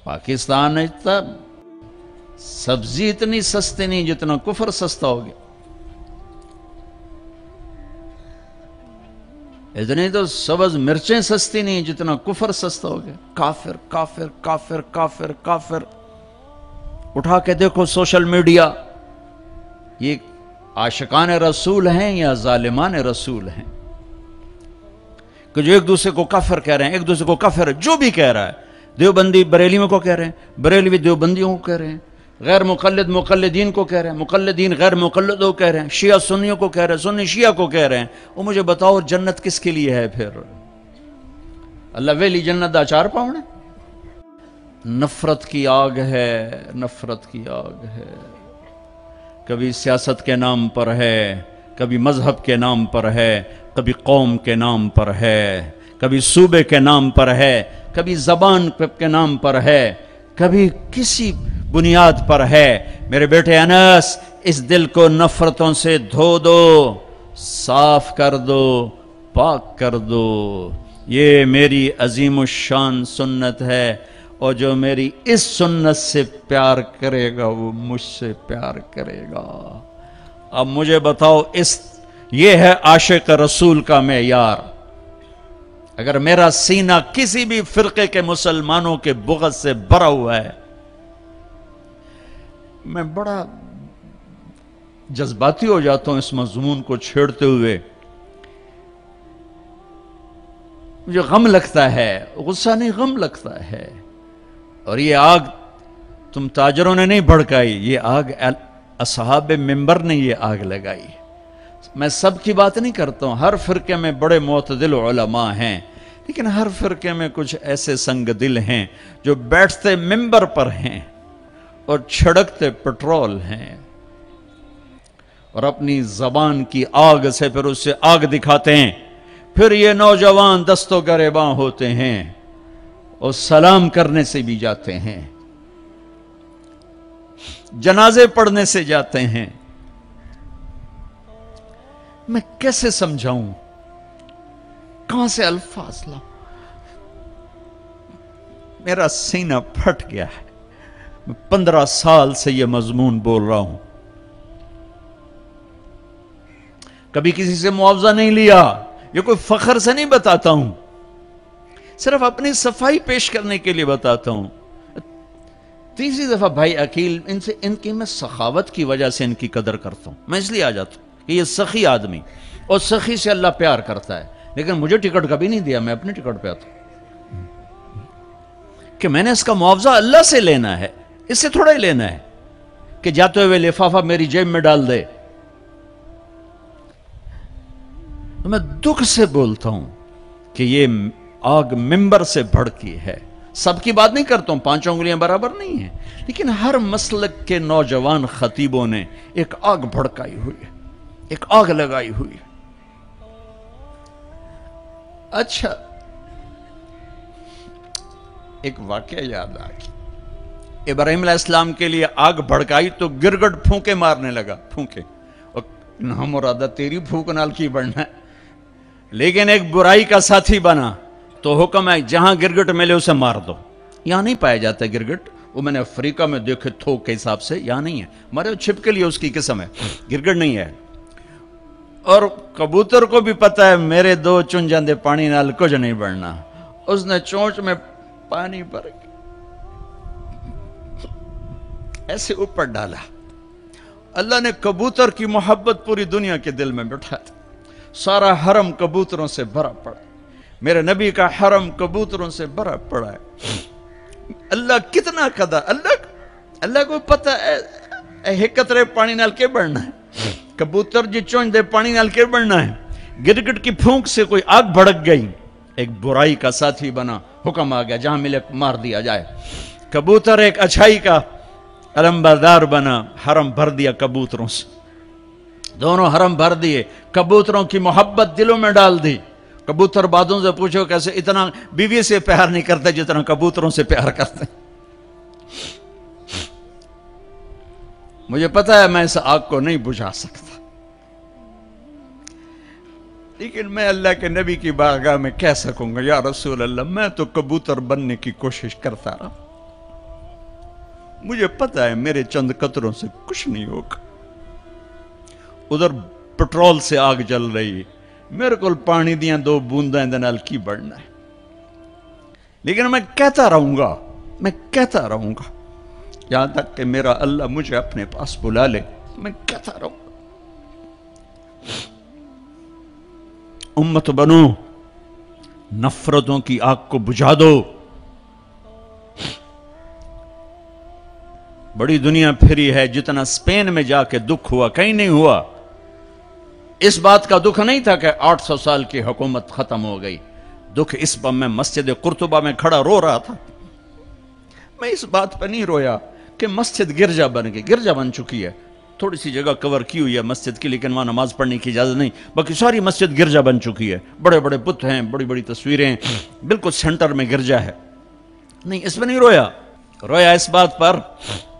پاکستان سبزی اتنی سستی نہیں جتنا کفر سستا ہو گیا. اتنی تو سبز مرچیں سستی نہیں جتنا کفر سستا ہو گیا. کافر کافر کافر کافر کافر. اٹھا کے دیکھو سوشل میڈیا، یہ عاشقان رسول ہیں یا ظالمان رسول ہیں کہ جو ایک دوسرے کو کافر کہہ رہے ہیں، ایک دوسرے کو کافر جو بھی کہہ رہا ہے. دیوبندی بریلیوں کو کہہ رہے ہیں، بریلوی دیوبندیوں کو کہہ رہے ہیں، غیر مقلد مقلدین کو کہہ رہے ہیں، مقلدین غیر مقلدوں کو کہہ رہے ہیں، شیعہ سنیوں کو کہہ رہے ہیں، سنی شیعہ کو کہہ رہے ہیں. وہ مجھے بتاؤ جنت کس کے لیے ہے پھر؟ اللہ ویلی جنت دا چار پاؤں ہے. نفرت کی آگ ہے، نفرت کی آگ ہے. کبھی سیاست کے نام پر ہے، کبھی مذہب کے نام پر ہے، کبھی قوم کے نام پر ہے، کبھی صوبے کے نام پر ہے، کبھی زبان کے نام پر ہے، کبھی کسی بنیاد پر ہے. میرے بیٹے انس، اس دل کو نفرتوں سے دھو دو، صاف کر دو، پاک کر دو. یہ میری عظیم الشان سنت ہے، اور جو میری اس سنت سے پیار کرے گا وہ مجھ سے پیار کرے گا. اب مجھے بتاؤ، یہ ہے عاشق رسول کا معیار. اگر میرا سینہ کسی بھی فرقے کے مسلمانوں کے بغض سے بھرا ہوا ہے، میں بڑا جذباتی ہو جاتا ہوں اس مضمون کو چھیڑتے ہوئے. مجھے غم لگتا ہے، غصہ نہیں غم لگتا ہے. اور یہ آگ تم تاجروں نے نہیں بھڑکائی، یہ آگ اصحاب منبر نے یہ آگ لگائی. میں سب کی بات نہیں کرتا ہوں، ہر فرقے میں بڑے معتدل علماء ہیں، لیکن ہر فرقے میں کچھ ایسے سنگ دل ہیں جو بیٹھتے منبر پر ہیں اور چھڑکتے پٹرول ہیں، اور اپنی زبان کی آگ سے پھر اس سے آگ دکھاتے ہیں. پھر یہ نوجوان دست و گریباں ہوتے ہیں اور سلام کرنے سے بھی جاتے ہیں، جنازے پڑھنے سے جاتے ہیں. میں کیسے سمجھاؤں؟ کہاں سے الفاظ لاؤں؟ میرا سینہ پھٹ گیا ہے. میں 15 سال سے یہ مضمون بول رہا ہوں، کبھی کسی سے معاوضہ نہیں لیا. یہ کوئی فخر سے نہیں بتاتا ہوں، صرف اپنی صفائی پیش کرنے کے لیے بتاتا ہوں. تیسری دفعہ بھائی عقیل، ان کی میں سخاوت کی وجہ سے ان کی قدر کرتا ہوں. میں اس لیے آ جاتا ہوں کہ یہ سخی آدمی، اور سخی سے اللہ پیار کرتا ہے. لیکن مجھے ٹکٹ کبھی نہیں دیا، میں اپنے ٹکٹ پہ آتا ہوں کہ میں نے اس کا معاوضہ اللہ سے لینا ہے، اس سے تھوڑا ہی لینا ہے کہ جاتے ہوئے لفافہ میری جیب میں ڈال دے. تو میں دکھ سے بولتا ہوں کہ یہ آگ منبر سے بھڑکی ہے. سب کی بات نہیں کرتا ہوں، 5 انگلیاں برابر نہیں ہیں، لیکن ہر مسلک کے نوجوان خطیبوں نے ایک آگ بھڑکائی ہوئی ہے، ایک آگ لگائی ہوئی ہے. اچھا، ایک واقعہ یاد آ گیا. ابراہیم علیہ السلام کے لیے آگ بھڑکائی تو گرگٹ پھونکے مارنے لگا، پھونکے. اور نہ مرادہ تیری پھونک نال کی بڑھنا ہے، لیکن ایک برائی کا ساتھی بنا تو حکم ہے جہاں گرگٹ ملے اسے مار دو. یہاں نہیں پایا جاتا گرگٹ، وہ میں نے افریقہ میں دیکھے تھوک کے حساب سے، یہاں نہیں ہے. مارے چھپ کے لیے اس کی قسم ہے، گرگٹ نہیں ہے. اور کبوتر کو بھی پتا ہے میرے 2 چن جاندے پانی نال کچھ نہیں بڑھنا. اس نے چونچ میں پانی بھر کے ایسے اوپر ڈالا. اللہ نے کبوتر کی محبت پوری دنیا کے دل میں بٹھا دی. سارا حرم کبوتروں سے بھرا پڑا. میرے نبی کا حرم کبوتروں سے بھرا پڑا ہے. اللہ کتنا قدر، اللہ کو پتہ ہے ایک قطرے پانی نال کے بڑھنا ہے. کبوتر جی چونچ دے پانی نال کے بڑھنا ہے. گرگٹ کی پھونک سے کوئی آگ بھڑک گئی، ایک برائی کا ساتھی بنا، حکم آ گیا جہاں ملے مار دیا جائے. کبوتر ایک اچھائی کا علمبردار بنا، حرم بھر دیا کبوتروں سے. دونوں حرم بھر دیے، کبوتروں کی محبت دلوں میں ڈال دی. کبوتر بادوں سے پوچھو کیسے اتنا بیوی سے پیار نہیں کرتے جتنا کبوتروں سے پیار کرتے. مجھے پتا ہے میں اس آگ کو نہیں بجھا سکتا، لیکن میں اللہ کے نبی کی بارگاہ میں کہہ سکوں گا یا رسول اللہ میں تو کبوتر بننے کی کوشش کرتا رہا. مجھے پتا ہے میرے چند قطروں سے کچھ نہیں ہوگا. ادھر پٹرول سے آگ جل رہی, میرے کو پانی دیاں 2 بونداں دے نال کی بڑھنا ہے. لیکن میں کہتا رہوں گا یہاں تک کہ میرا اللہ مجھے اپنے پاس بلا لے. میں کہتا رہوں گا, امت بنو, نفرتوں کی آگ کو بجھا دو. بڑی دنیا پھری ہے, جتنا اسپین میں جا کے دکھ ہوا کہیں نہیں ہوا. اس بات کا دکھ نہیں تھا کہ 800 سال کی حکومت ختم ہو گئی. دکھ اس پر میں مسجد قرطبہ میں کھڑا رو رہا تھا. میں اس بات پہ نہیں رویا کہ مسجد گرجا بن چکی ہے. تھوڑی سی جگہ کور کی ہوئی ہے مسجد کی, لیکن وہاں نماز پڑھنے کی اجازت نہیں. باقی ساری مسجد گرجا بن چکی ہے. بڑے بڑے بت ہیں, بڑی بڑی تصویریں ہیں, بالکل سینٹر میں گرجا ہے. نہیں, اس پہ نہیں رویا. رویا اس بات پر,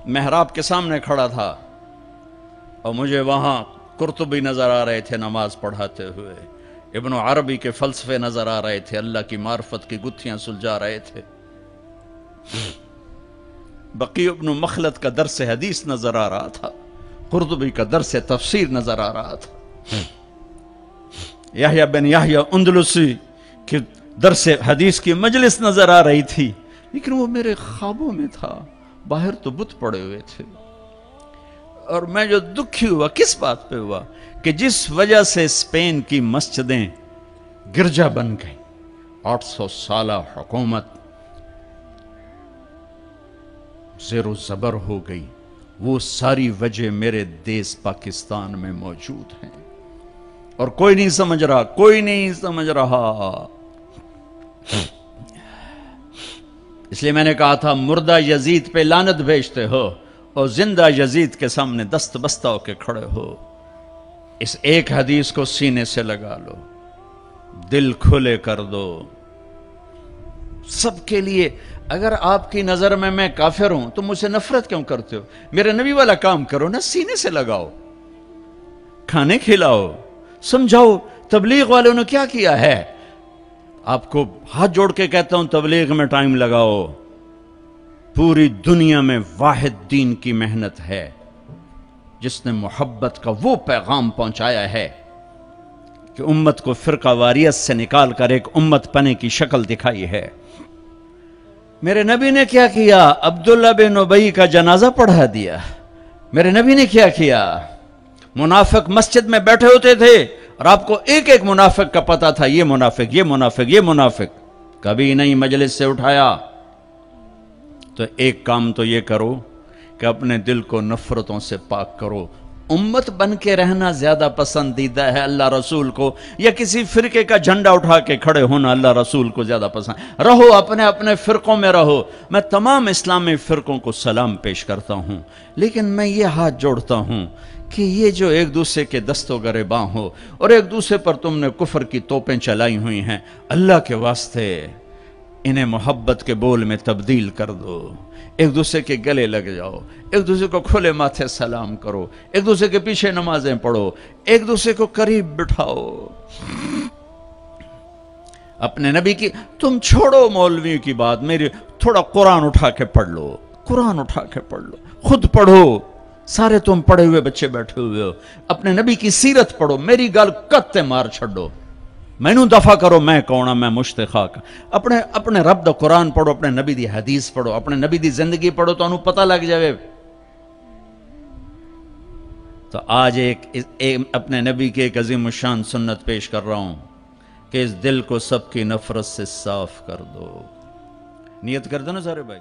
محراب کے سامنے کھڑا تھا اور مجھے وہاں قرطبی نظر آ رہے تھے نماز پڑھاتے ہوئے, ابن عربی کے فلسفے نظر آ رہے تھے, اللہ کی معرفت کی گتھیاں سلجھا رہے تھے, بقی ابن مخلد کا درس حدیث نظر آ رہا تھا, قرطبی کا درس تفسیر نظر آ رہا تھا, یحییٰ بن یحییٰ اندلسی کی درس حدیث کی مجلس نظر آ رہی تھی. لیکن وہ میرے خوابوں میں تھا, باہر تو بت پڑے ہوئے تھے. اور میں جو دکھی ہوا کس بات پہ ہوا کہ جس وجہ سے اسپین کی مسجدیں گرجا بن گئی, 800 سالہ حکومت زیر و زبر ہو گئی, وہ ساری وجہ میرے دیس پاکستان میں موجود ہیں. اور کوئی نہیں سمجھ رہا. اس لیے میں نے کہا تھا, مردہ یزید پہ لعنت بھیجتے ہو اور زندہ یزید کے سامنے دست بستہ ہو کے کھڑے ہو. اس ایک حدیث کو سینے سے لگا لو, دل کھلے کر دو سب کے لیے. اگر آپ کی نظر میں کافر ہوں تو مجھ سے نفرت کیوں کرتے ہو؟ میرے نبی والا کام کرو نا, سینے سے لگاؤ, کھانے کھلاؤ, سمجھاؤ. تبلیغ والوں نے کیا کیا ہے؟ آپ کو ہاتھ جوڑ کے کہتا ہوں, تبلیغ میں ٹائم لگاؤ. پوری دنیا میں واحد دین کی محنت ہے جس نے محبت کا وہ پیغام پہنچایا ہے کہ امت کو فرقہ واریت سے نکال کر ایک امت پنے کی شکل دکھائی ہے. میرے نبی نے کیا کیا؟ عبداللہ بن ابی کا جنازہ پڑھا دیا. میرے نبی نے کیا کیا؟ منافق مسجد میں بیٹھے ہوتے تھے اور آپ کو ایک ایک منافق کا پتا تھا, یہ منافق, یہ منافق, یہ منافق. کبھی نہیں مجلس سے اٹھایا. تو ایک کام تو یہ کرو کہ اپنے دل کو نفرتوں سے پاک کرو. امت بن کے رہنا زیادہ پسندیدہ ہے اللہ رسول کو, یا کسی فرقے کا جھنڈا اٹھا کے کھڑے ہونا اللہ رسول کو زیادہ پسند؟ رہو اپنے اپنے فرقوں میں رہو. میں تمام اسلامی فرقوں کو سلام پیش کرتا ہوں, لیکن میں یہ ہاتھ جوڑتا ہوں کہ یہ جو ایک دوسرے کے دست و گریباں ہو اور ایک دوسرے پر تم نے کفر کی توپیں چلائی ہوئی ہیں, اللہ کے واسطے انہیں محبت کے بول میں تبدیل کر دو. ایک دوسرے کے گلے لگ جاؤ, ایک دوسرے کو کھلے ماتھے سلام کرو, ایک دوسرے کے پیچھے نمازیں پڑھو, ایک دوسرے کو قریب بٹھاؤ. اپنے نبی کی, تم چھوڑو مولوی کی بات, میری تھوڑا قرآن اٹھا کے پڑھ لو, قرآن اٹھا کے پڑھ لو, خود پڑھو. سارے تم پڑھے ہوئے بچے بیٹھے ہوئے ہو, اپنے نبی کی سیرت پڑھو. میری گل کتے مار چھڑو, مینوں دفع کرو, میں کون ہاں, میں مشت خاک. اپنے رب دا قرآن پڑھو, اپنے نبی دی حدیث پڑھو, اپنے نبی دی زندگی پڑھو, تو انہوں پتہ لگ جائے. تو آج اپنے نبی کی ایک عظیم الشان سنت پیش کر رہا ہوں کہ اس دل کو سب کی نفرت سے صاف کر دو. نیت کر دو نا سارے بھائی.